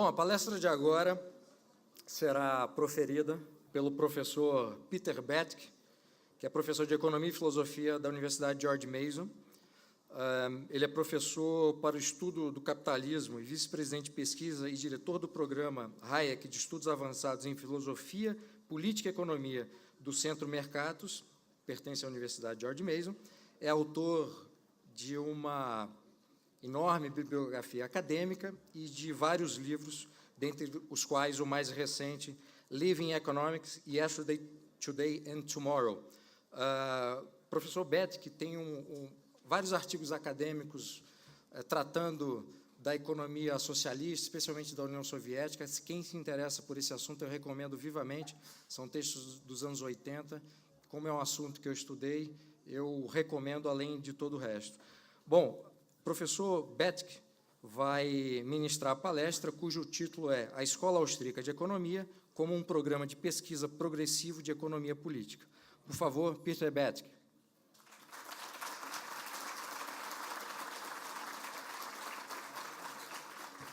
Bom, a palestra de agora será proferida pelo professor Peter Boettke, que é professor de Economia e Filosofia da Universidade George Mason. Ele é professor para o estudo do capitalismo e vice-presidente de pesquisa e diretor do Programa Hayek de Estudos Avançados em Filosofia, Política e Economia do Centro Mercatus, pertence à Universidade George Mason. É autor de uma enorme bibliografia acadêmica e de vários livros, dentre os quais o mais recente, Living Economics, Yesterday, Today and Tomorrow. Professor Boettke tem vários artigos acadêmicos tratando da economia socialista, especialmente da União Soviética. Quem se interessa por esse assunto, eu recomendo vivamente. São textos dos anos 80. Como é um assunto que eu estudei, eu recomendo além de todo o resto. Bom, o professor Boettke vai ministrar a palestra, cujo título é A Escola Austríaca de Economia como um programa de pesquisa progressivo de economia política. Por favor, Peter Boettke.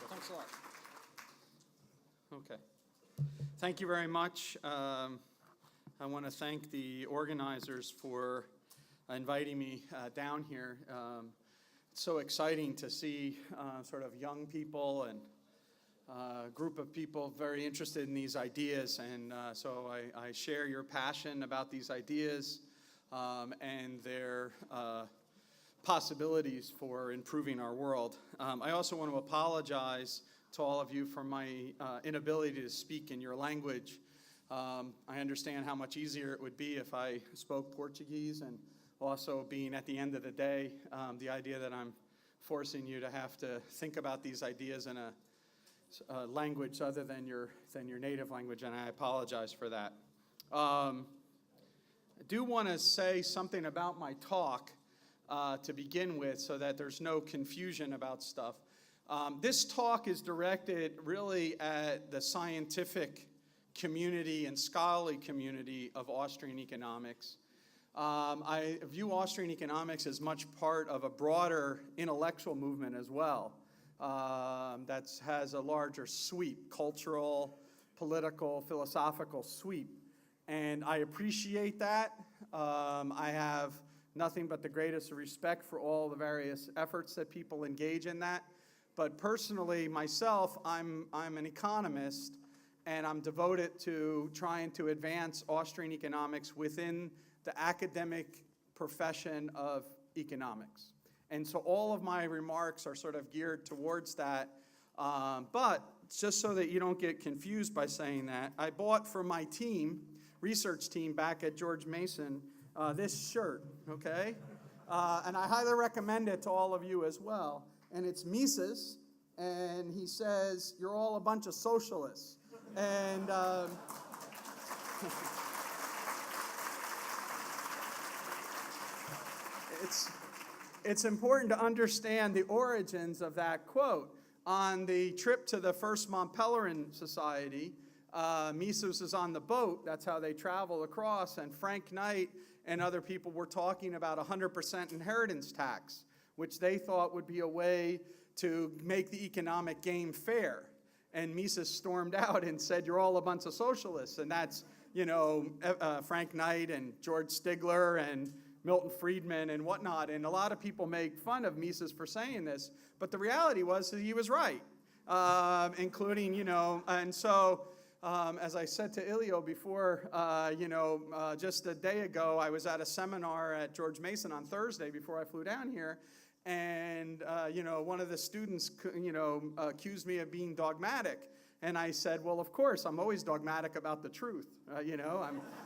Thanks a lot. Okay. Thank you very much. I want to thank the organizers for inviting me down here. It's so exciting to see sort of young people and a group of people very interested in these ideas, and so I share your passion about these ideas and their possibilities for improving our world. I also want to apologize to all of you for my inability to speak in your language. I understand how much easier it would be if I spoke Portuguese, and also being at the end of the day, the idea that I'm forcing you to have to think about these ideas in a language other than your native language, and I apologize for that. I do want to say something about my talk to begin with so that there's no confusion about stuff. This talk is directed really at the scientific community and scholarly community of Austrian economics. I view Austrian economics as much part of a broader intellectual movement as well that has a larger sweep, cultural, political, philosophical sweep. And I appreciate that. I have nothing but the greatest respect for all the various efforts that people engage in that. But personally, myself, I'm an economist, and I'm devoted to trying to advance Austrian economics within the academic profession of economics. And so all of my remarks are sort of geared towards that. But just so that you don't get confused by saying that, I bought for my team, research team back at George Mason, this shirt, okay? And I highly recommend it to all of you as well. And it's Mises, and he says, "You're all a bunch of socialists." And it's important to understand the origins of that quote. On the trip to the first Mont Pelerin Society, Mises is on the boat. That's how they travel across. And Frank Knight and other people were talking about 100% inheritance tax, which they thought would be a way to make the economic game fair. And Mises stormed out and said, "You're all a bunch of socialists." And that's, Frank Knight and George Stigler and Milton Friedman and whatnot. And a lot of people make fun of Mises for saying this. But the reality was that he was right, including, and so as I said to Ilio before, just a day ago, I was at a seminar at George Mason on Thursday before I flew down here. And, one of the students, accused me of being dogmatic. And I said, well, of course, I'm always dogmatic about the truth.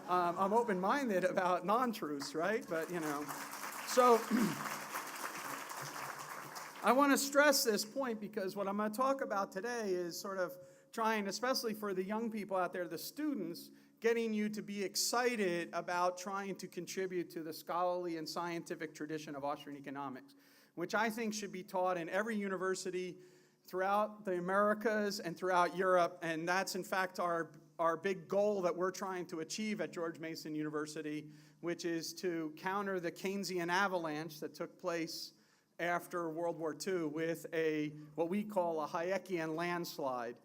I'm open-minded about non-truths, right? But, so I want to stress this point because what I'm going to talk about today is sort of trying, especially for the young people out there, the students, getting you to be excited about trying to contribute to the scholarly and scientific tradition of Austrian economics, which I think should be taught in every university throughout the Americas and throughout Europe. And that's, in fact, our big goal that we're trying to achieve at George Mason University, which is to counter the Keynesian avalanche that took place after World War II with what we call a Hayekian landslide,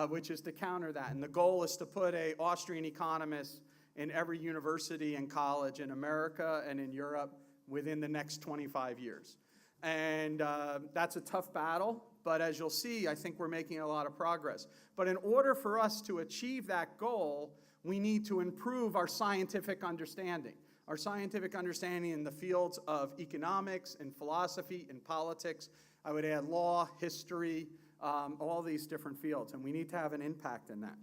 which is to counter that. And the goal is to put an Austrian economist in every university and college in America and in Europe within the next 25 years. And that's a tough battle, but as you'll see, I think we're making a lot of progress. But in order for us to achieve that goal, we need to improve our scientific understanding. Our scientific understanding in the fields of economics and philosophy and politics. I would add law, history, all these different fields, and we need to have an impact in that.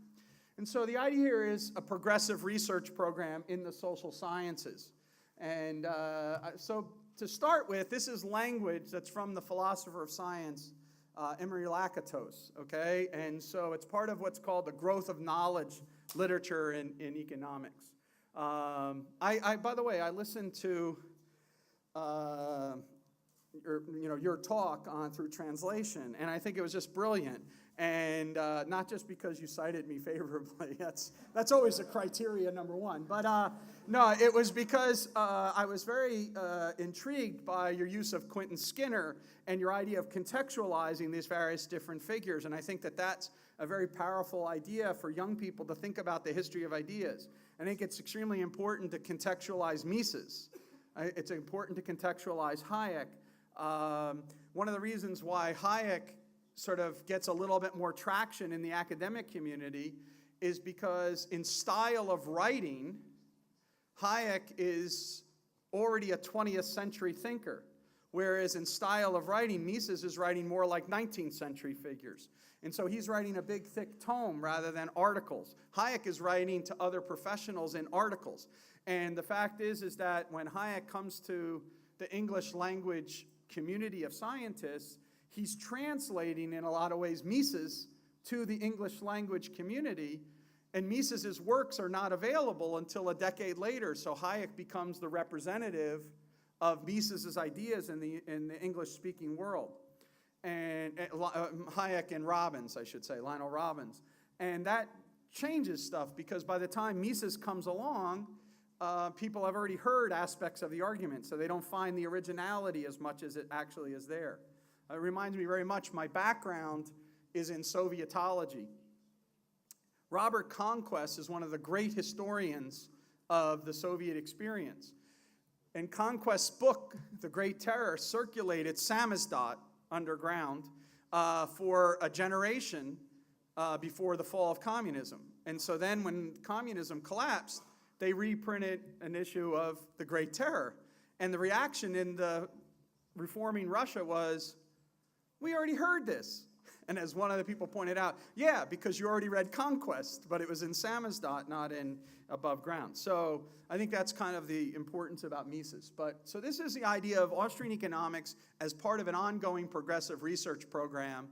And so the idea here is a progressive research program in the social sciences. And so to start with, this is language that's from the philosopher of science, Emery Lakatos, okay? And so it's part of what's called the growth of knowledge literature in economics. By the way, I listened to your talk on through translation, and I think it was just brilliant. And not just because you cited me favorably, that's always a criteria number one. But no, it was because I was very intrigued by your use of Quentin Skinner and your idea of contextualizing these various different figures. And I think that that's a very powerful idea for young people to think about the history of ideas. I think it's extremely important to contextualize Mises. It's important to contextualize Hayek. One of the reasons why Hayek sort of gets a little bit more traction in the academic community is because in style of writing, Hayek is already a 20th century thinker, whereas in style of writing, Mises is writing more like 19th century figures. And so he's writing a big, thick tome rather than articles. Hayek is writing to other professionals in articles. And the fact is that when Hayek comes to the English language community of scientists, he's translating, in a lot of ways, Mises to the English language community, and Mises's works are not available until a decade later, so Hayek becomes the representative of Mises's ideas in the English-speaking world. And Hayek and Robbins, I should say, Lionel Robbins. And that changes stuff, because by the time Mises comes along, people have already heard aspects of the argument, so they don't find the originality as much as it actually is there. It reminds me very much, my background is in Sovietology. Robert Conquest is one of the great historians of the Soviet experience. And Conquest's book, The Great Terror, circulated samizdat underground for a generation before the fall of communism. And so then when communism collapsed, they reprinted an issue of The Great Terror. And the reaction in the reforming Russia was, we already heard this. And as one of the people pointed out, yeah, because you already read Conquest, but it was in samizdat, not in above ground. So I think that's kind of the importance about Mises. So this is the idea of Austrian economics as part of an ongoing progressive research program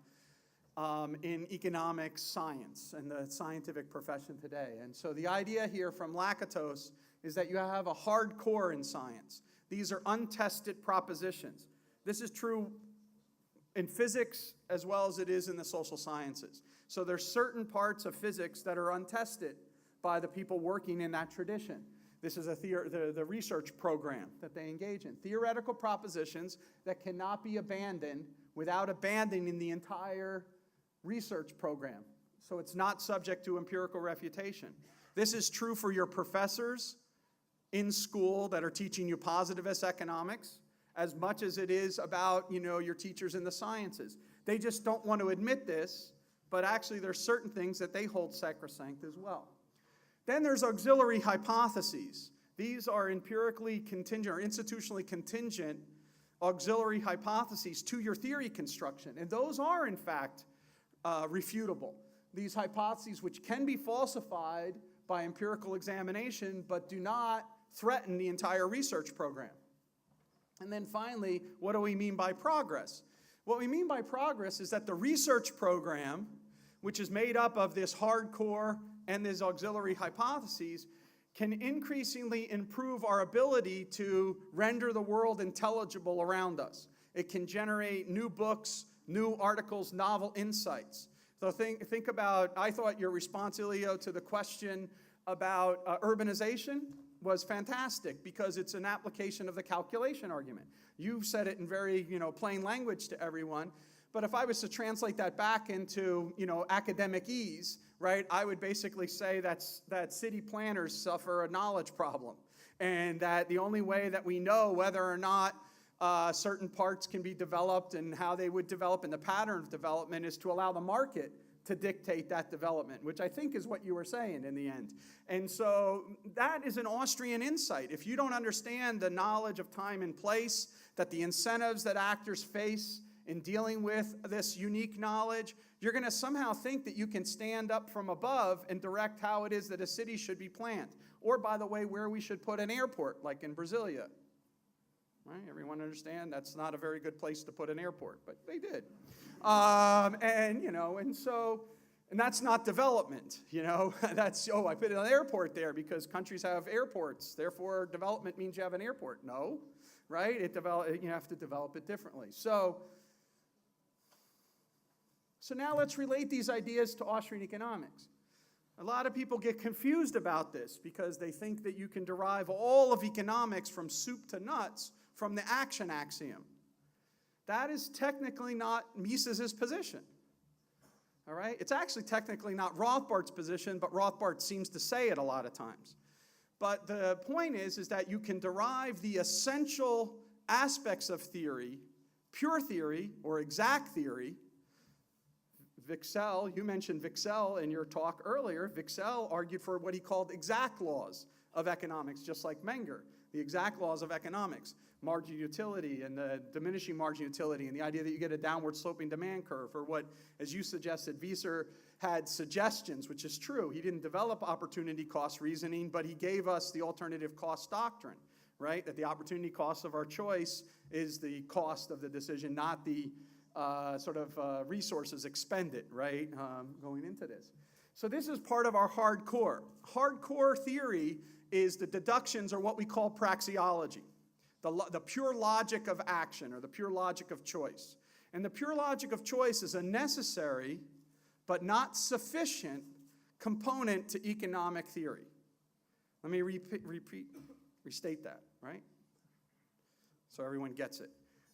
in economics science and the scientific profession today. And so the idea here from Lakatos is that you have a hard core in science. These are untested propositions. This is true in physics as well as it is in the social sciences. So there's certain parts of physics that are untested by the people working in that tradition. This is the research program that they engage in. Theoretical propositions that cannot be abandoned without abandoning the entire research program. So it's not subject to empirical refutation. This is true for your professors in school that are teaching you positivist economics, as much as it is about, your teachers in the sciences. They just don't want to admit this, but actually there's certain things that they hold sacrosanct as well. Then there's auxiliary hypotheses. These are empirically contingent or institutionally contingent auxiliary hypotheses to your theory construction. And those are, in fact, refutable. These hypotheses, which can be falsified by empirical examination, but do not threaten the entire research program. And then finally, what do we mean by progress? What we mean by progress is that the research program, which is made up of this hardcore and these auxiliary hypotheses, can increasingly improve our ability to render the world intelligible around us. It can generate new books, new articles, novel insights. So think about, I thought your response, Ilio, to the question about urbanization was fantastic, because it's an application of the calculation argument. You've said it in very plain language to everyone, But if I was to translate that back into, academic ease, right, I would basically say that city planners suffer a knowledge problem, and that the only way that we know whether or not certain parts can be developed and how they would develop and the pattern of development is to allow the market to dictate that development, which I think is what you were saying in the end. And so that is an Austrian insight. If you don't understand the knowledge of time and place, that the incentives that actors face in dealing with this unique knowledge, you're going to somehow think that you can stand up from above and direct how it is that a city should be planned. Or, by the way, where we should put an airport, like in Brasilia. Right? Everyone understand that's not a very good place to put an airport, but they did. And that's not development, That's, I put an airport there because countries have airports. Therefore, development means you have an airport. No, right? You have to develop it differently. So now let's relate these ideas to Austrian economics. A lot of people get confused about this because they think that you can derive all of economics from soup to nuts from the action axiom. That is technically not Mises's position. All right? It's actually technically not Rothbard's position, but Rothbard seems to say it a lot of times. But the point is that you can derive the essential aspects of theory, pure theory or exact theory. Wicksell, you mentioned Wicksell in your talk earlier. Wicksell argued for what he called exact laws of economics, just like Menger, the exact laws of economics, margin utility and the diminishing margin utility and the idea that you get a downward sloping demand curve, or what, as you suggested, Wieser had suggestions, which is true. He didn't develop opportunity cost reasoning, but he gave us the alternative cost doctrine, right? That the opportunity cost of our choice is the cost of the decision, not the resources expended, right, going into this. So this is part of our hardcore. Hardcore theory is the deductions, or what we call praxeology, the pure logic of action, or the pure logic of choice. And the pure logic of choice is a necessary but not sufficient component to economic theory. Let me restate that, right? So everyone gets it.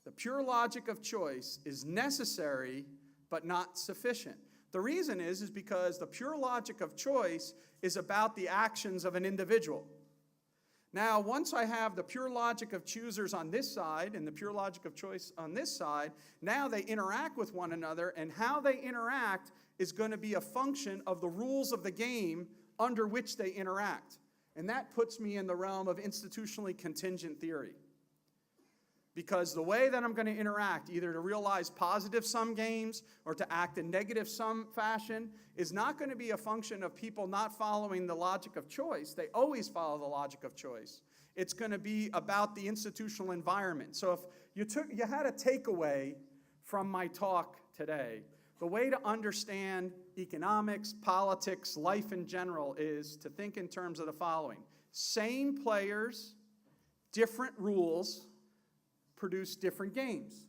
The pure logic of choice is necessary but not sufficient. The reason is because the pure logic of choice is about the actions of an individual. Now, once I have the pure logic of choosers on this side and the pure logic of choice on this side, now they interact with one another, and how they interact is going to be a function of the rules of the game under which they interact. And that puts me in the realm of institutionally contingent theory. Because the way that I'm going to interact, either to realize positive sum games or to act in negative sum fashion, is not going to be a function of people not following the logic of choice. They always follow the logic of choice. It's going to be about the institutional environment. So if you had a takeaway from my talk today, the way to understand economics, politics, life in general is to think in terms of the following. Same players, different rules, produce different games.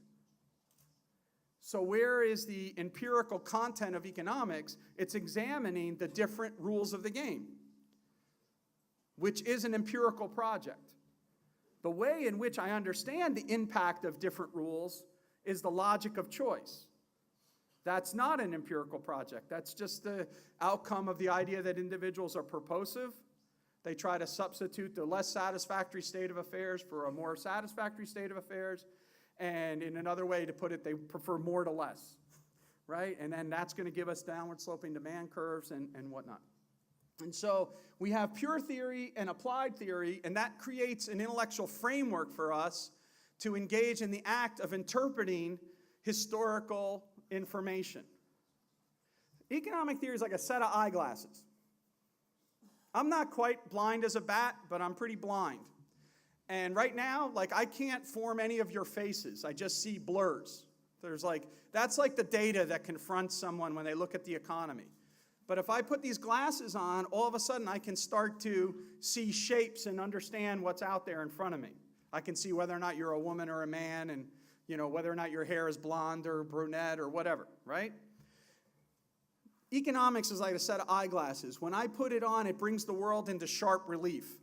So where is the empirical content of economics? It's examining the different rules of the game, which is an empirical project. The way in which I understand the impact of different rules is the logic of choice. That's not an empirical project. That's just the outcome of the idea that individuals are purposive. They try to substitute the less satisfactory state of affairs for a more satisfactory state of affairs. And in another way to put it, they prefer more to less, right? And then that's going to give us downward sloping demand curves and whatnot. And so we have pure theory and applied theory, and that creates an intellectual framework for us to engage in the act of interpreting historical information. Economic theory is like a set of eyeglasses. I'm not quite blind as a bat, but I'm pretty blind. And right now, I can't form any of your faces. I just see blurs. That's like the data that confronts someone when they look at the economy. But if I put these glasses on, all of a sudden I can start to see shapes and understand what's out there in front of me. I can see whether or not you're a woman or a man, and whether or not your hair is blonde or brunette or whatever, right? Economics is like a set of eyeglasses. When I put it on, it brings the world into sharp relief.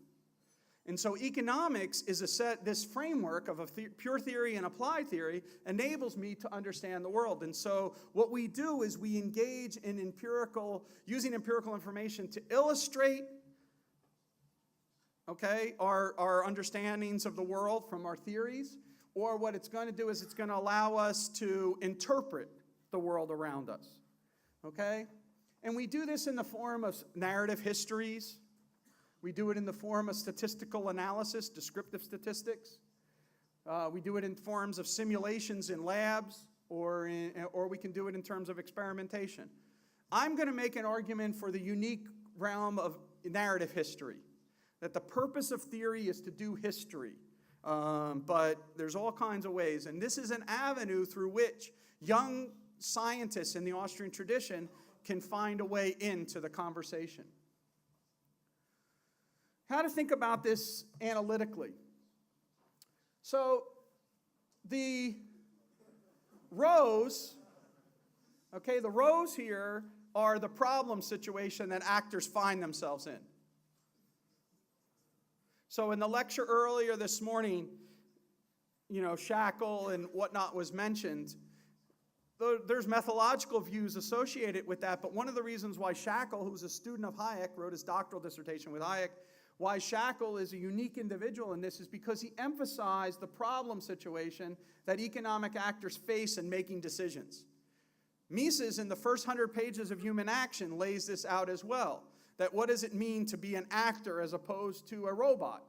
And so economics is this framework of a pure theory and applied theory enables me to understand the world. And so what we do is we engage in using empirical information to illustrate, okay, our understandings of the world from our theories, or what it's going to do is it's going to allow us to interpret the world around us, okay? And we do this in the form of narrative histories. We do it in the form of statistical analysis, descriptive statistics. We do it in forms of simulations in labs, or we can do it in terms of experimentation. I'm going to make an argument for the unique realm of narrative history, that the purpose of theory is to do history. But there's all kinds of ways, and this is an avenue through which young scientists in the Austrian tradition can find a way into the conversation. How to think about this analytically. So the rows, okay, the rows here are the problem situation that actors find themselves in. So in the lecture earlier this morning, shackle and whatnot was mentioned. There's methodological views associated with that, but one of the reasons why Shackle, who's a student of Hayek, wrote his doctoral dissertation with Hayek, why Shackle is a unique individual in this is because he emphasized the problem situation that economic actors face in making decisions. Mises, in the first 100 pages of Human Action, lays this out as well, that what does it mean to be an actor as opposed to a robot?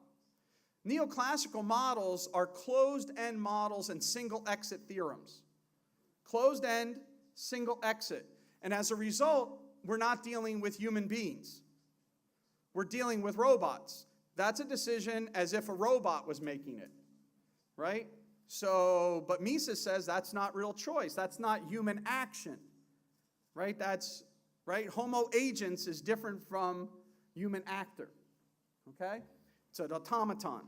Neoclassical models are closed-end models and single-exit theorems. Closed-end, single-exit. And as a result, we're not dealing with human beings. We're dealing with robots. That's a decision as if a robot was making it, right? So, but Mises says that's not real choice. That's not human action, right? Right? Homo agens is different from human actor, okay? It's an automaton.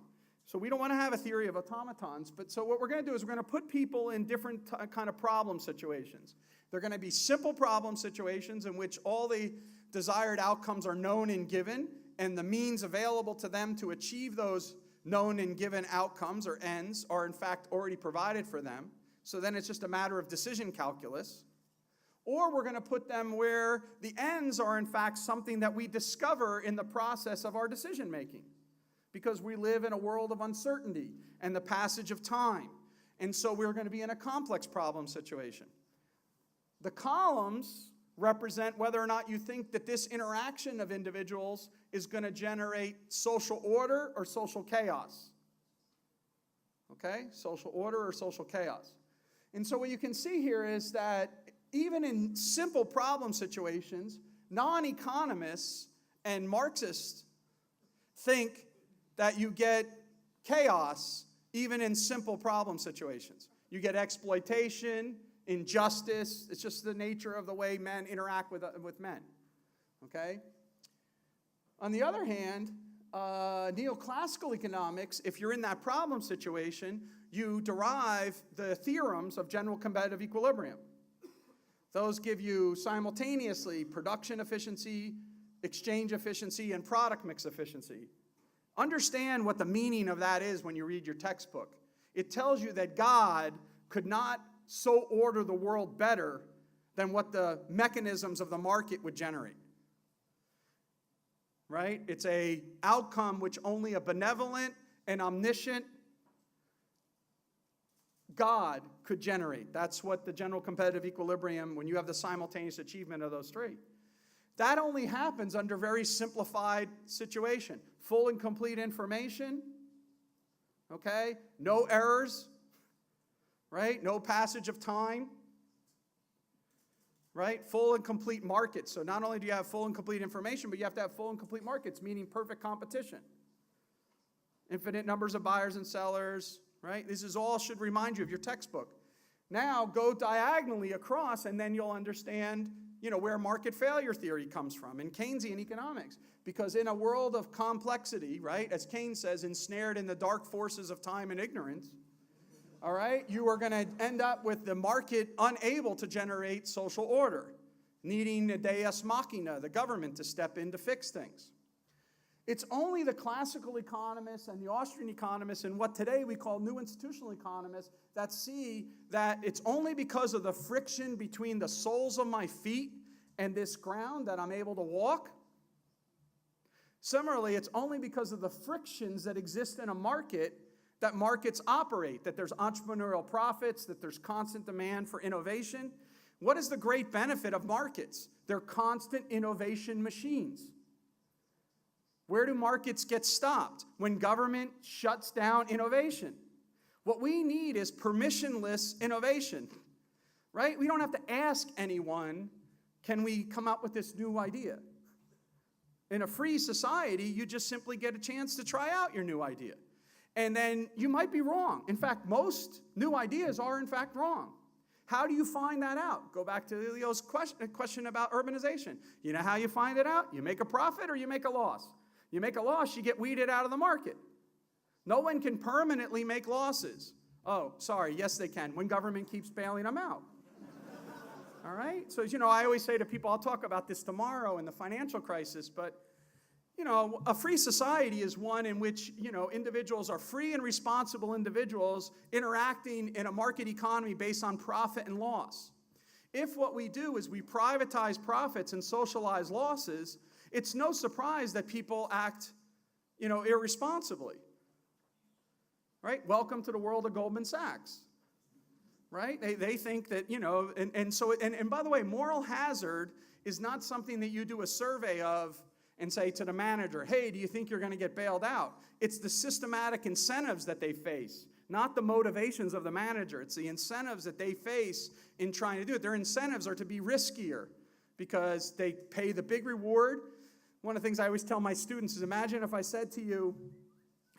So we don't want to have a theory of automatons, but so what we're going to do is we're going to put people in different kind of problem situations. They're going to be simple problem situations in which all the desired outcomes are known and given, and the means available to them to achieve those known and given outcomes or ends are in fact already provided for them. So then it's just a matter of decision calculus. Or we're going to put them where the ends are in fact something that we discover in the process of our decision making. Because we live in a world of uncertainty and the passage of time. And so we're going to be in a complex problem situation. The columns represent whether or not you think that this interaction of individuals is going to generate social order or social chaos. Okay? Social order or social chaos. And so what you can see here is that even in simple problem situations, non-economists and Marxists think that you get chaos even in simple problem situations. You get exploitation, injustice. It's just the nature of the way men interact with men, okay? On the other hand, neoclassical economics, if you're in that problem situation, you derive the theorems of general competitive equilibrium. Those give you simultaneously production efficiency, exchange efficiency, and product mix efficiency. Understand what the meaning of that is when you read your textbook. It tells you that God could not so order the world better than what the mechanisms of the market would generate. Right? It's an outcome which only a benevolent and omniscient God could generate. That's what the general competitive equilibrium, when you have the simultaneous achievement of those three. That only happens under very simplified situation. Full and complete information, okay? No errors, right? No passage of time, right? Full and complete markets. So not only do you have full and complete information, but you have to have full and complete markets, meaning perfect competition. Infinite numbers of buyers and sellers, right? This is all should remind you of your textbook. Now go diagonally across and then you'll understand, where market failure theory comes from in Keynesian economics. Because in a world of complexity, right, as Keynes says, ensnared in the dark forces of time and ignorance, all right, you are going to end up with the market unable to generate social order, needing a deus machina, the government, to step in to fix things. It's only the classical economists and the Austrian economists and what today we call new institutional economists that see that it's only because of the friction between the soles of my feet and this ground that I'm able to walk. Similarly, it's only because of the frictions that exist in a market that markets operate, that there's entrepreneurial profits, that there's constant demand for innovation. What is the great benefit of markets? They're constant innovation machines. Where do markets get stopped? When government shuts down innovation. What we need is permissionless innovation, right? We don't have to ask anyone, can we come up with this new idea? In a free society, you just simply get a chance to try out your new idea. And then you might be wrong. In fact, most new ideas are in fact wrong. How do you find that out? Go back to Leo's question about urbanization. You know how you find it out? You make a profit or you make a loss. You make a loss, you get weeded out of the market. No one can permanently make losses. Oh, sorry, yes they can, when government keeps bailing them out. All right? So, I always say to people, I'll talk about this tomorrow in the financial crisis, but, a free society is one in which, individuals are free and responsible individuals interacting in a market economy based on profit and loss. If what we do is we privatize profits and socialize losses, it's no surprise that people act, irresponsibly, right? Welcome to the world of Goldman Sachs, right? They think that, and by the way, moral hazard is not something that you do a survey of and say to the manager, hey, do you think you're going to get bailed out? It's the systematic incentives that they face, not the motivations of the manager. It's the incentives that they face in trying to do it. Their incentives are to be riskier because they pay the big reward. One of the things I always tell my students is, imagine if I said to you,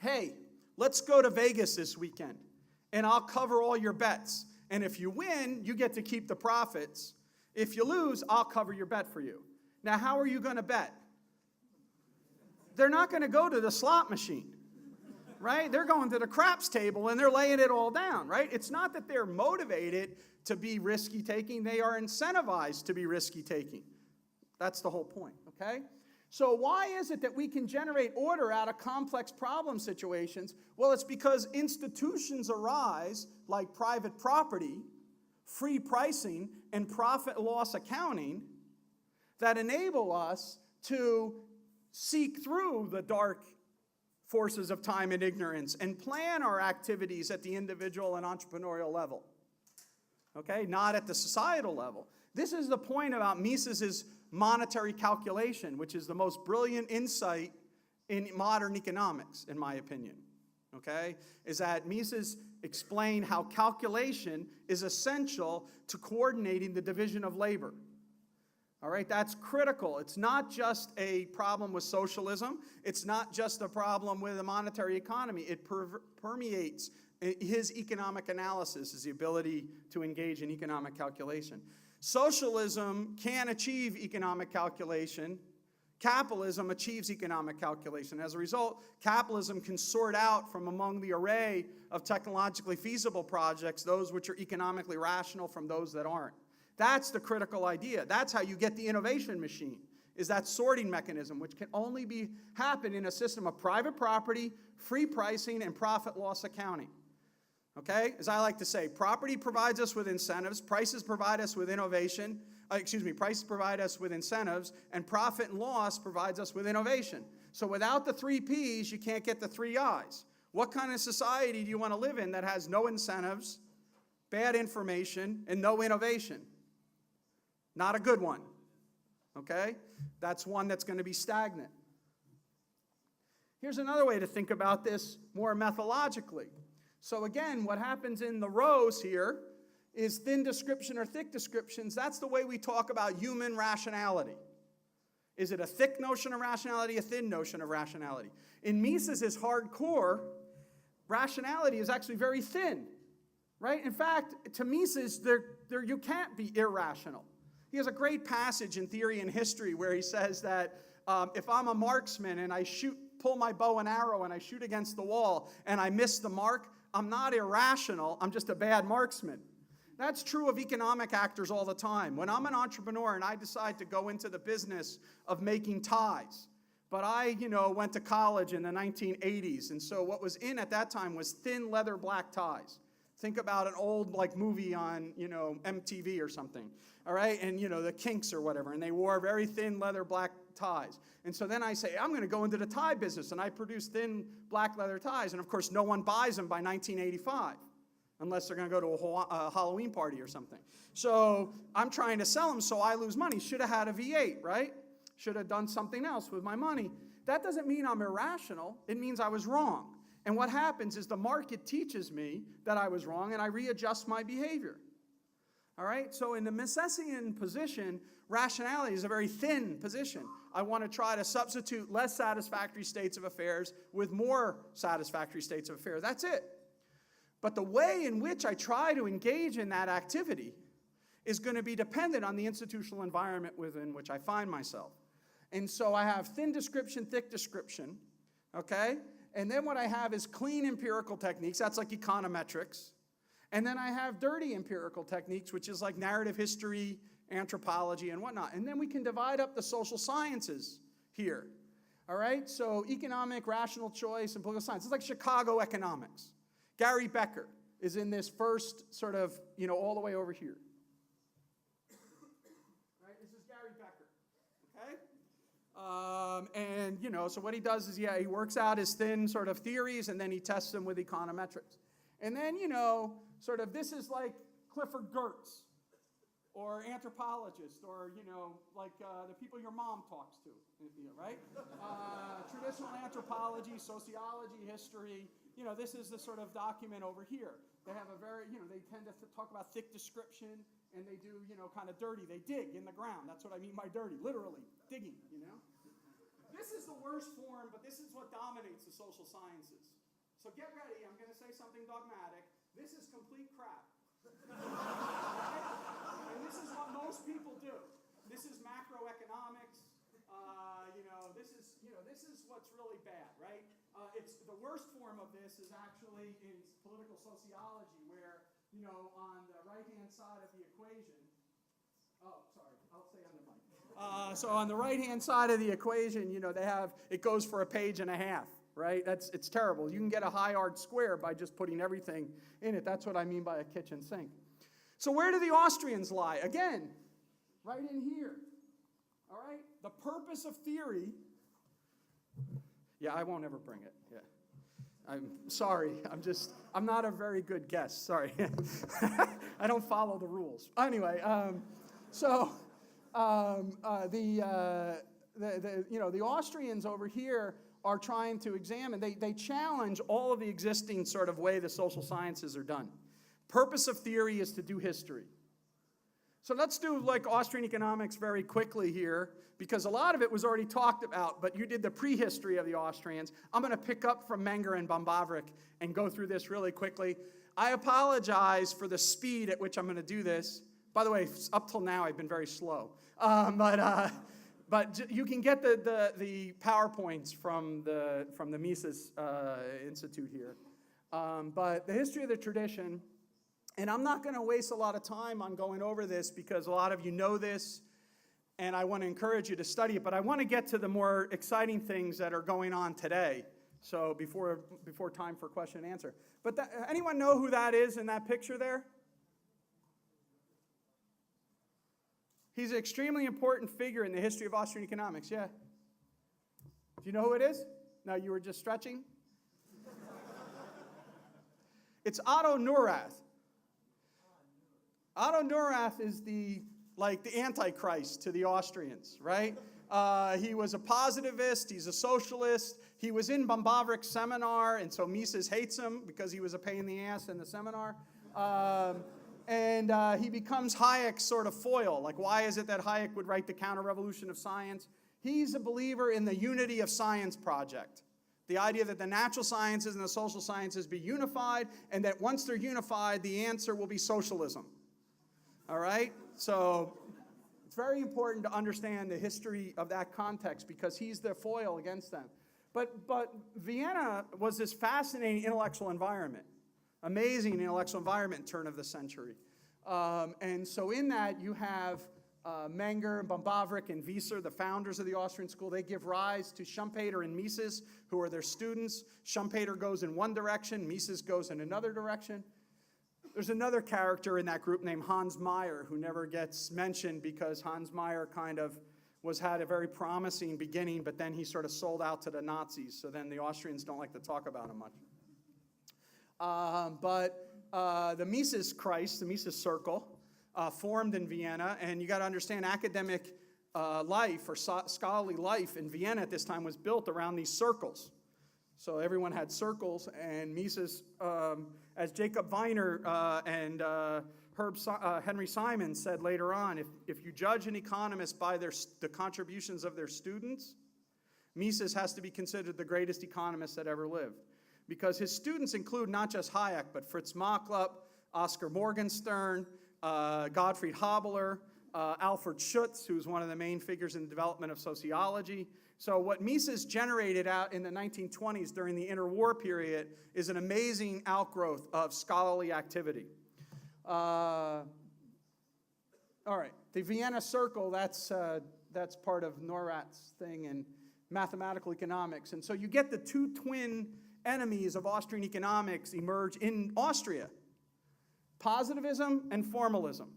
hey, let's go to Vegas this weekend, and I'll cover all your bets. And if you win, you get to keep the profits. If you lose, I'll cover your bet for you. Now, how are you going to bet? They're not going to go to the slot machine, right? They're going to the craps table, and they're laying it all down, right? It's not that they're motivated to be risky-taking. They are incentivized to be risky-taking. That's the whole point, okay? So why is it that we can generate order out of complex problem situations? Well, it's because institutions arise, like private property, free pricing, and profit loss accounting, that enable us to seek through the dark forces of time and ignorance and plan our activities at the individual and entrepreneurial level, okay? Not at the societal level. This is the point about Mises's monetary calculation, which is the most brilliant insight in modern economics, in my opinion, okay? Is that Mises explained how calculation is essential to coordinating the division of labor. All right, that's critical. It's not just a problem with socialism. It's not just a problem with a monetary economy. It permeates his economic analysis, is the ability to engage in economic calculation. Socialism can achieve economic calculation. Capitalism achieves economic calculation. As a result, capitalism can sort out from among the array of technologically feasible projects those which are economically rational from those that aren't. That's the critical idea. That's how you get the innovation machine, is that sorting mechanism, which can only happen in a system of private property, free pricing, and profit loss accounting. Okay? As I like to say, property provides us with incentives, prices provide us with innovation, prices provide us with incentives, and profit and loss provides us with innovation. So without the 3 Ps, you can't get the 3 Is. What kind of society do you want to live in that has no incentives, bad information, and no innovation? Not a good one, okay? That's one that's going to be stagnant. Here's another way to think about this more methodologically. So again, what happens in the rows here is thin description or thick descriptions. That's the way we talk about human rationality. Is it a thick notion of rationality, a thin notion of rationality? In Mises's hardcore, rationality is actually very thin, right? In fact, to Mises, you can't be irrational. He has a great passage in Theory and History where he says that if I'm a marksman and I pull my bow and arrow and I shoot against the wall and I miss the mark, I'm not irrational, I'm just a bad marksman. That's true of economic actors all the time. When I'm an entrepreneur and I decide to go into the business of making ties, but I, went to college in the 1980s, and so what was in at that time was thin leather black ties. Think about an old movie on, MTV or something, all right? And, the Kinks or whatever, and they wore very thin leather black ties. And so then I say, I'm going to go into the tie business, and I produce thin black leather ties, and of course no one buys them by 1985, unless they're going to go to a Halloween party or something. So I'm trying to sell them, so I lose money. Should have had a V8, right? Should have done something else with my money. That doesn't mean I'm irrational. It means I was wrong. And what happens is the market teaches me that I was wrong, and I readjust my behavior. All right? So in the Misesian position, rationality is a very thin position. I want to try to substitute less satisfactory states of affairs with more satisfactory states of affairs. That's it. But the way in which I try to engage in that activity is going to be dependent on the institutional environment within which I find myself. And so I have thin description, thick description, okay? And then what I have is clean empirical techniques. That's like econometrics. And then I have dirty empirical techniques, which is like narrative history, anthropology, and whatnot. And then we can divide up the social sciences here. All right? So economic, rational choice, and political science. It's like Chicago economics. Gary Becker is in this first sort of, all the way over here. Right? This is Gary Becker. Okay? So what he does is, he works out his thin sort of theories, and then he tests them with econometrics. And then, sort of this is like Clifford Geertz, or anthropologist, or, the people your mom talks to, right? Traditional anthropology, sociology, history. This is the sort of document over here. They have a very, they tend to talk about thick description, and they do, kind of dirty. They dig in the ground. That's what I mean by dirty, literally, digging, This is the worst form, but this is what dominates the social sciences. So get ready, I'm going to say something dogmatic. This is complete crap. Right? And this is what most people do. This is macroeconomics. This is what's really bad, right? It's the worst form of this is actually in political sociology, where on the right-hand side of the equation. Oh, sorry, I'll stay on the mic. So on the right-hand side of the equation, they have it goes for a page and a half. Right? It's terrible. You can get a high art square by just putting everything in it. That's what I mean by a kitchen sink. So where do the Austrians lie? Again, right in here. All right? The purpose of theory. Yeah, I won't ever bring it. Yeah. I'm sorry. I'm not a very good guest. Sorry. I don't follow the rules. Anyway, the Austrians over here are trying to examine, they challenge all of the existing sort of way the social sciences are done. Purpose of theory is to do history. So let's do like Austrian economics very quickly here, because a lot of it was already talked about, but you did the prehistory of the Austrians. I'm going to pick up from Menger and Bombavrick and go through this really quickly. I apologize for the speed at which I'm going to do this. By the way, up till now I've been very slow. But you can get the PowerPoints from the Mises Institute here. But the history of the tradition, and I'm not going to waste a lot of time on going over this because a lot of you know this, and I want to encourage you to study it. But I want to get to the more exciting things that are going on today. So before time for question and answer. But anyone know who that is in that picture there? He's an extremely important figure in the history of Austrian economics, yeah. Do you know who it is? No, you were just stretching? It's Otto Neurath. Otto Neurath is the Antichrist to the Austrians, right? He was a positivist, he's a socialist. He was in Bombavrick's seminar, and so Mises hates him because he was a pain in the ass in the seminar. And he becomes Hayek's sort of foil. Like, why is it that Hayek would write The Counter-Revolution of Science? He's a believer in the unity of science project. The idea that the natural sciences and the social sciences be unified, and that once they're unified, the answer will be socialism. All right? So it's very important to understand the history of that context because he's the foil against them. But Vienna was this fascinating intellectual environment. Amazing intellectual environment turn of the century. And so in that you have Menger and Bombavrik and Wieser, the founders of the Austrian school, they give rise to Schumpeter and Mises, who are their students. Schumpeter goes in one direction, Mises goes in another direction. There's another character in that group named Hans Meyer, who never gets mentioned because Hans Meyer kind of had a very promising beginning, but then he sort of sold out to the Nazis, so then the Austrians don't like to talk about him much. The Mises Kreis, the Mises Circle, formed in Vienna, and you got to understand academic life or scholarly life in Vienna at this time was built around these circles. So everyone had circles, and Mises, as Jacob Weiner and Henry Simon said later on, if you judge an economist by the contributions of their students, Mises has to be considered the greatest economist that ever lived. Because his students include not just Hayek, but Fritz Machlup, Oscar Morgenstern, Gottfried Haberler, Alfred Schutz, who's one of the main figures in the development of sociology. So what Mises generated out in the 1920s during the interwar period is an amazing outgrowth of scholarly activity. All right, the Vienna Circle, that's part of Neurath's thing in mathematical economics. And so you get the two twin enemies of Austrian economics emerge in Austria: positivism and formalism.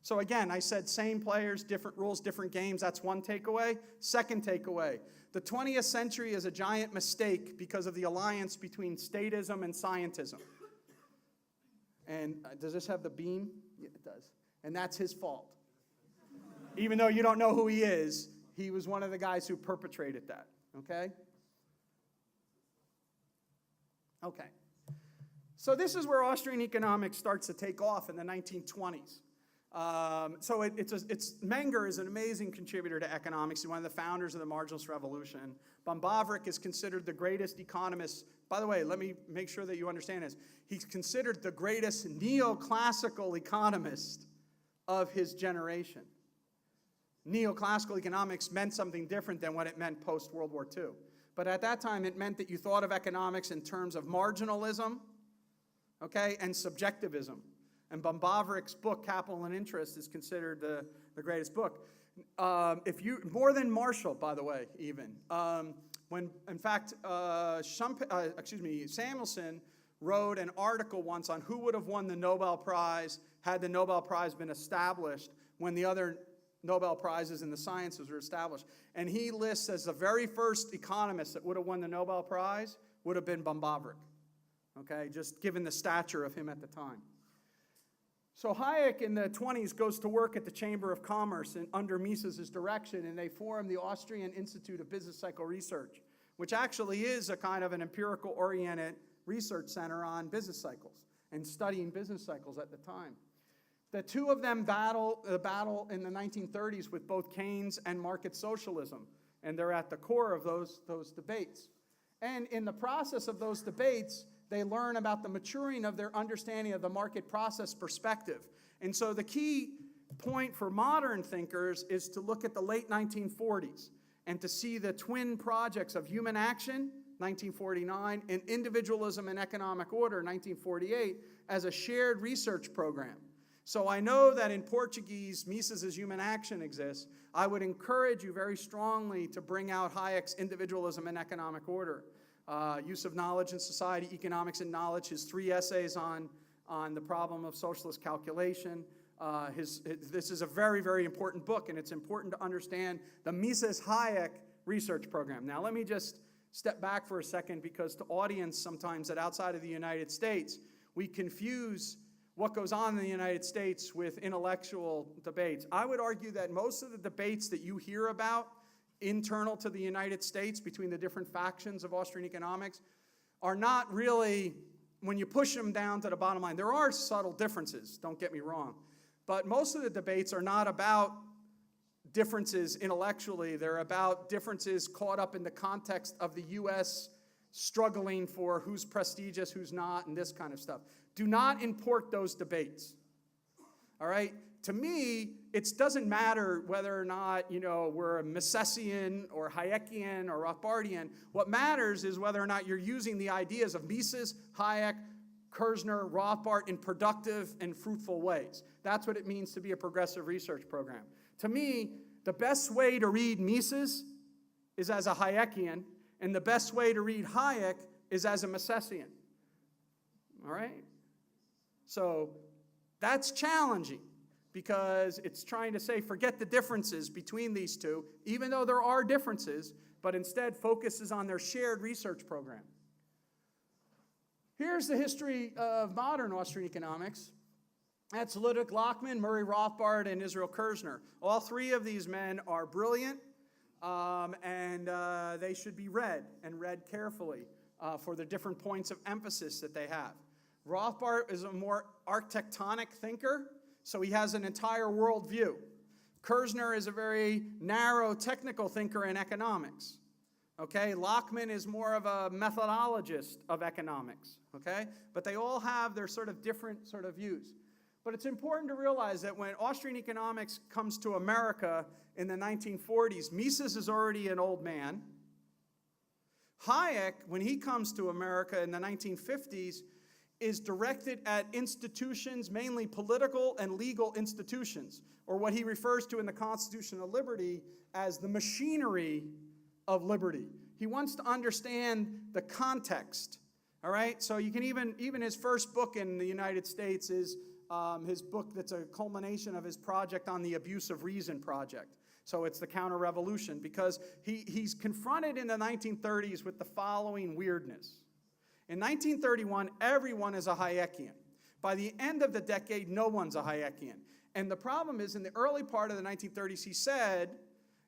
So again, I said same players, different rules, different games. That's one takeaway. Second takeaway, the 20th century is a giant mistake because of the alliance between statism and scientism. And does this have the beam? Yeah, it does. And that's his fault. Even though you don't know who he is, he was one of the guys who perpetrated that, okay? Okay. So this is where Austrian economics starts to take off in the 1920s. Menger is an amazing contributor to economics. He's one of the founders of the marginalist revolution. Bombavrik is considered the greatest economist. By the way, let me make sure that you understand this. He's considered the greatest neoclassical economist of his generation. Neoclassical economics meant something different than what it meant post-World War II. But at that time, it meant that you thought of economics in terms of marginalism, okay, and subjectivism. And Bombavrik's book, Capital and Interest, is considered the greatest book. More than Marshall, by the way, even. Samuelson wrote an article once on who would have won the Nobel Prize had the Nobel Prize been established when the other Nobel Prizes in the sciences were established. And he lists as the very first economist that would have won the Nobel Prize would have been Bombavrik, okay, just given the stature of him at the time. So Hayek in the 20s goes to work at the Chamber of Commerce under Mises' direction, and they form the Austrian Institute of Business Cycle Research, which actually is a kind of an empirical-oriented research center on business cycles and studying business cycles at the time. The two of them battle in the 1930s with both Keynes and market socialism, and they're at the core of those debates. And in the process of those debates, they learn about the maturing of their understanding of the market process perspective. And so the key point for modern thinkers is to look at the late 1940s and to see the twin projects of human action, 1949, and individualism and economic order, 1948, as a shared research program. So I know that in Portuguese, Mises' human action exists. I would encourage you very strongly to bring out Hayek's individualism and economic order. Use of knowledge in society, economics and knowledge, his 3 essays on the problem of socialist calculation. This is a very, very important book, and it's important to understand the Mises-Hayek research program. Now, let me just step back for a second, because to audience sometimes that outside of the United States, we confuse what goes on in the United States with intellectual debates. I would argue that most of the debates that you hear about internal to the United States between the different factions of Austrian economics are not really, when you push them down to the bottom line, there are subtle differences, don't get me wrong, but most of the debates are not about differences intellectually. They're about differences caught up in the context of the U.S. struggling for who's prestigious, who's not, and this kind of stuff. Do not import those debates, all right? To me, it doesn't matter whether or not, we're a Misesian or Hayekian or Rothbardian. What matters is whether or not you're using the ideas of Mises, Hayek, Kerzner, Rothbard in productive and fruitful ways. That's what it means to be a progressive research program. To me, the best way to read Mises is as a Hayekian, and the best way to read Hayek is as a Misesian. All right? So that's challenging because it's trying to say forget the differences between these two, even though there are differences, but instead focuses on their shared research program. Here's the history of modern Austrian economics. That's Ludwig Lockman, Murray Rothbard, and Israel Kerzner. All three of these men are brilliant, and they should be read, and read carefully for the different points of emphasis that they have. Rothbard is a more architectonic thinker, so he has an entire worldview. Kerzner is a very narrow technical thinker in economics. Okay, Lockman is more of a methodologist of economics, okay? But they all have their sort of different sort of views. But it's important to realize that when Austrian economics comes to America in the 1940s, Mises is already an old man. Hayek, when he comes to America in the 1950s, is directed at institutions, mainly political and legal institutions, or what he refers to in the Constitution of Liberty as the machinery of liberty. He wants to understand the context, all right? So you can even his first book in the United States is his book that's a culmination of his project on the abuse of reason project. So it's the counter-revolution, because he's confronted in the 1930s with the following weirdness. In 1931, everyone is a Hayekian. By the end of the decade, no one's a Hayekian. And the problem is, in the early part of the 1930s, he said,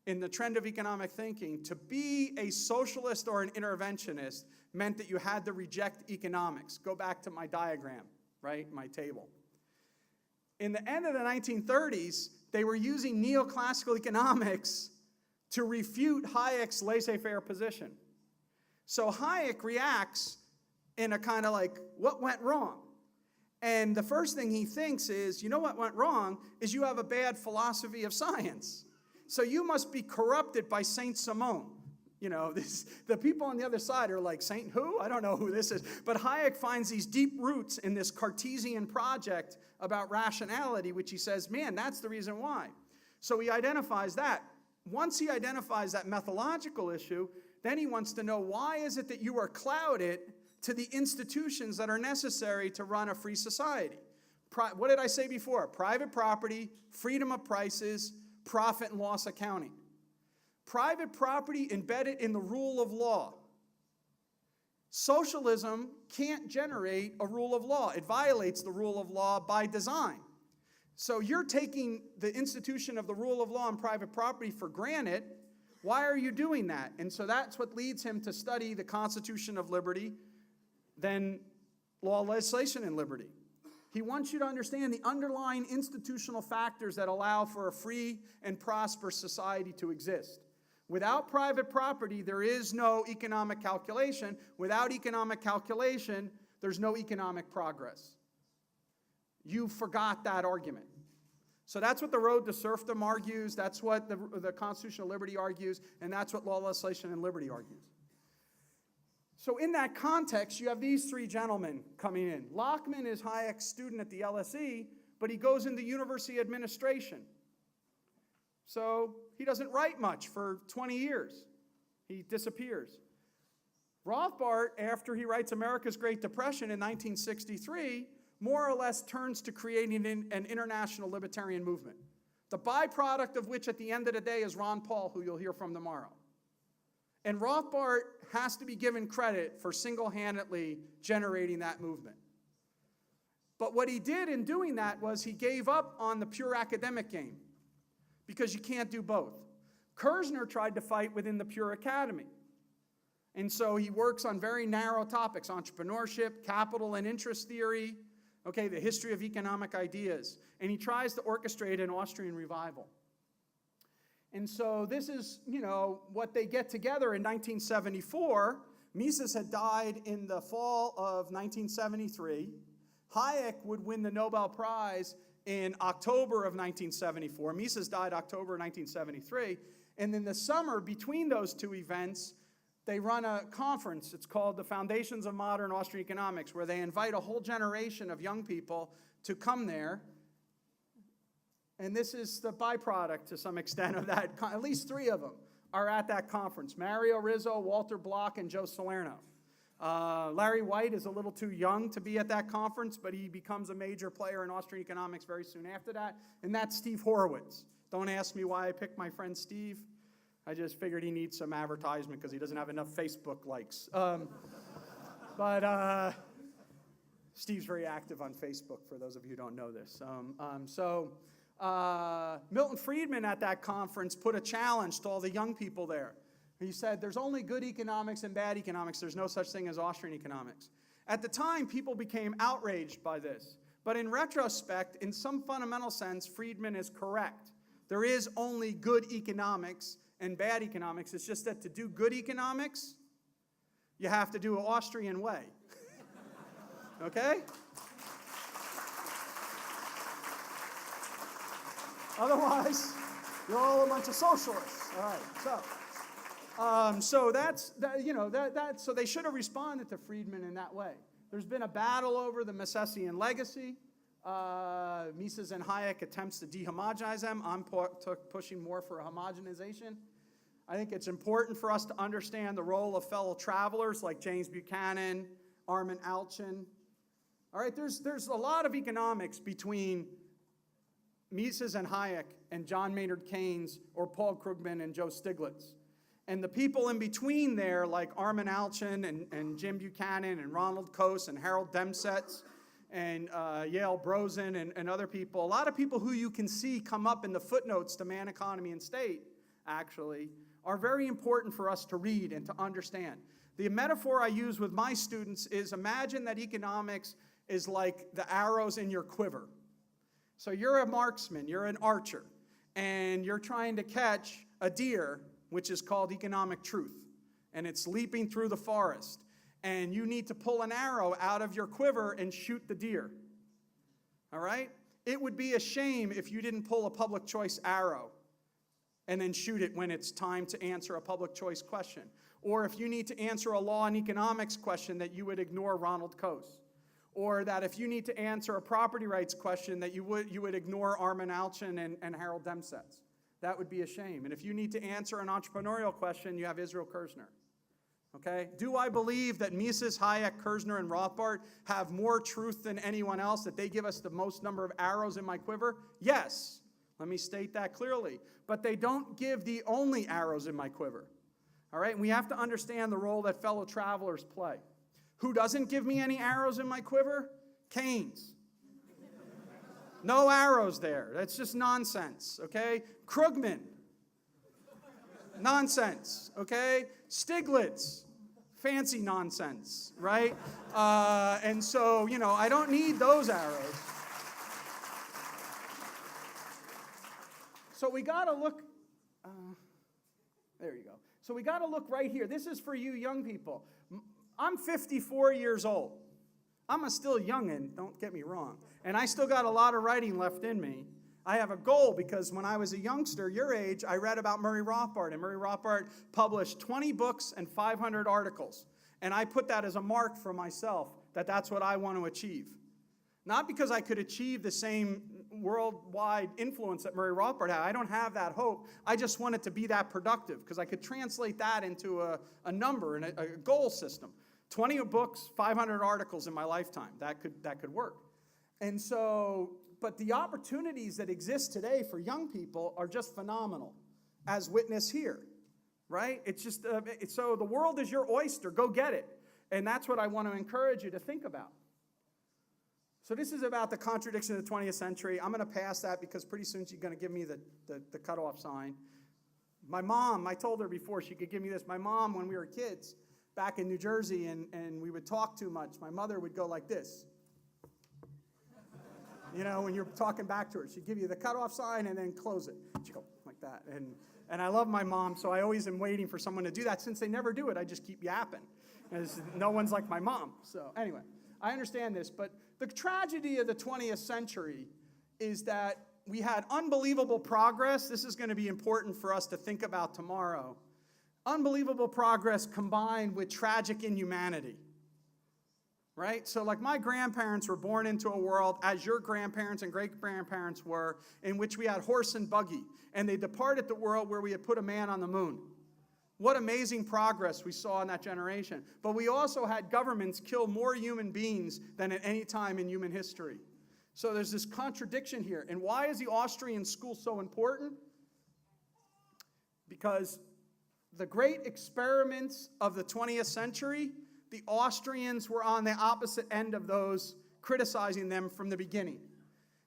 in the trend of economic thinking, to be a socialist or an interventionist meant that you had to reject economics. Go back to my diagram, right, my table. In the end of the 1930s, they were using neoclassical economics to refute Hayek's laissez-faire position. So Hayek reacts in a kind of like, what went wrong? And the first thing he thinks is, you know what went wrong is you have a bad philosophy of science. So you must be corrupted by Saint Simon. You know, the people on the other side are like, Saint who? I don't know who this is. But Hayek finds these deep roots in this Cartesian project about rationality, which he says, man, that's the reason why. So he identifies that. Once he identifies that methodological issue, then he wants to know, why is it that you are clouded to the institutions that are necessary to run a free society? What did I say before? Private property, freedom of prices, profit and loss accounting. Private property embedded in the rule of law. Socialism can't generate a rule of law. It violates the rule of law by design. So you're taking the institution of the rule of law and private property for granted. Why are you doing that? And so that's what leads him to study the Constitution of Liberty, then law, legislation, and liberty. He wants you to understand the underlying institutional factors that allow for a free and prosperous society to exist. Without private property, there is no economic calculation. Without economic calculation, there's no economic progress. You forgot that argument. So that's what the Road to Serfdom argues, that's what the Constitution of Liberty argues, and that's what law, legislation, and liberty argues. So in that context, you have these three gentlemen coming in. Lockman is Hayek's student at the LSE, but he goes into university administration. So he doesn't write much for 20 years. He disappears. Rothbard, after he writes America's Great Depression in 1963, more or less turns to creating an international libertarian movement, the byproduct of which at the end of the day is Ron Paul, who you'll hear from tomorrow. And Rothbard has to be given credit for single-handedly generating that movement. But what he did in doing that was he gave up on the pure academic game, because you can't do both. Kerzner tried to fight within the pure academy. And so he works on very narrow topics: entrepreneurship, capital and interest theory, okay, the history of economic ideas. And he tries to orchestrate an Austrian revival. And so this is, what they get together in 1974. Mises had died in the fall of 1973. Hayek would win the Nobel Prize in October of 1974. Mises died October 1973. And in the summer between those two events, they run a conference. It's called the Foundations of Modern Austrian Economics, where they invite a whole generation of young people to come there. And this is the byproduct to some extent of that. At least 3 of them are at that conference: Mario Rizzo, Walter Block, and Joe Salerno. Larry White is a little too young to be at that conference, but he becomes a major player in Austrian economics very soon after that, and that's Steve Horowitz. Don't ask me why I picked my friend Steve. I just figured he needs some advertisement because he doesn't have enough Facebook likes. But Steve's very active on Facebook, for those of you who don't know this. Milton Friedman at that conference put a challenge to all the young people there. He said, there's only good economics and bad economics. There's no such thing as Austrian economics. At the time, people became outraged by this. But in retrospect, in some fundamental sense, Friedman is correct. There is only good economics and bad economics. It's just that to do good economics, you have to do an Austrian way. Okay? Otherwise, you're all a bunch of socialists. All right, so they should have responded to Friedman in that way. There's been a battle over the Misesian legacy. Mises and Hayek attempts to dehomogenize them. I'm pushing more for a homogenization. I think it's important for us to understand the role of fellow travelers like James Buchanan, Armin Alchin. All right, there's a lot of economics between Mises and Hayek and John Maynard Keynes or Paul Krugman and Joe Stiglitz. And the people in between there, like Armin Alchin and Jim Buchanan and Ronald Coase and Harold Demsetz and Yale Brosen and other people, a lot of people who you can see come up in the footnotes to Man, Economy, and State, actually, are very important for us to read and to understand. The metaphor I use with my students is, imagine that economics is like the arrows in your quiver. So you're a marksman, you're an archer, and you're trying to catch a deer, which is called economic truth, and it's leaping through the forest, and you need to pull an arrow out of your quiver and shoot the deer. All right? It would be a shame if you didn't pull a public choice arrow and then shoot it when it's time to answer a public choice question. Or if you need to answer a law and economics question, that you would ignore Ronald Coase. Or that if you need to answer a property rights question, that you would ignore Armin Alchin and Harold Demsetz. That would be a shame. And if you need to answer an entrepreneurial question, you have Israel Kirzner. Okay? Do I believe that Mises, Hayek, Kirzner, and Rothbard have more truth than anyone else, that they give us the most number of arrows in my quiver? Yes. Let me state that clearly. But they don't give the only arrows in my quiver. All right? And we have to understand the role that fellow travelers play. Who doesn't give me any arrows in my quiver? Keynes. No arrows there. That's just nonsense, okay? Krugman. Nonsense, okay? Stiglitz. Fancy nonsense, right? And so, I don't need those arrows. So we got to look, there you go. So we got to look right here. This is for you young people. I'm 54 years old. I'm still youngin', don't get me wrong. And I still got a lot of writing left in me. I have a goal because when I was a youngster, your age, I read about Murray Rothbard. And Murray Rothbard published 20 books and 500 articles. And I put that as a mark for myself, that that's what I want to achieve. Not because I could achieve the same worldwide influence that Murray Rothbard had. I don't have that hope. I just want it to be that productive because I could translate that into a number and a goal system. 20 books, 500 articles in my lifetime. That could work. And so, but the opportunities that exist today for young people are just phenomenal, as witness here, right? It's just, so the world is your oyster. Go get it. And that's what I want to encourage you to think about. So this is about the contradiction of the 20th century. I'm going to pass that because pretty soon she's going to give me the cutoff sign. My mom, I told her before she could give me this. My mom, when we were kids, back in New Jersey, and we would talk too much, my mother would go like this. When you're talking back to her, she'd give you the cutoff sign and then close it. She'd go like that. And I love my mom, so I always am waiting for someone to do that. Since they never do it, I just keep yapping. No one's like my mom. So anyway, I understand this, but the tragedy of the 20th century is that we had unbelievable progress. This is going to be important for us to think about tomorrow. Unbelievable progress combined with tragic inhumanity. Right? So like my grandparents were born into a world, as your grandparents and great-grandparents were, in which we had horse and buggy. And they departed the world where we had put a man on the moon. What amazing progress we saw in that generation. But we also had governments kill more human beings than at any time in human history. So there's this contradiction here. And why is the Austrian school so important? Because the great experiments of the 20th century, the Austrians were on the opposite end of those, criticizing them from the beginning.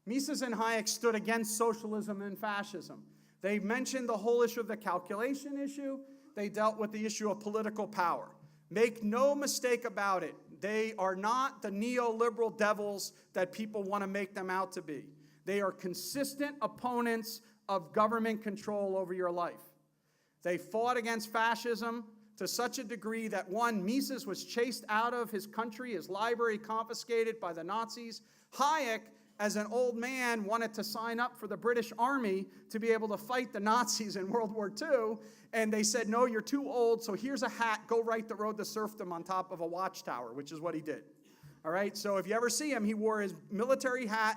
Mises and Hayek stood against socialism and fascism. They mentioned the whole issue of the calculation issue. They dealt with the issue of political power. Make no mistake about it, they are not the neoliberal devils that people want to make them out to be. They are consistent opponents of government control over your life. They fought against fascism to such a degree that, one, Mises was chased out of his country, his library confiscated by the Nazis. Hayek, as an old man, wanted to sign up for the British Army to be able to fight the Nazis in World War II, and they said, no, you're too old, so here's a hat, go write The Road to Serfdom on top of a watchtower, which is what he did. All right, so if you ever see him, he wore his military hat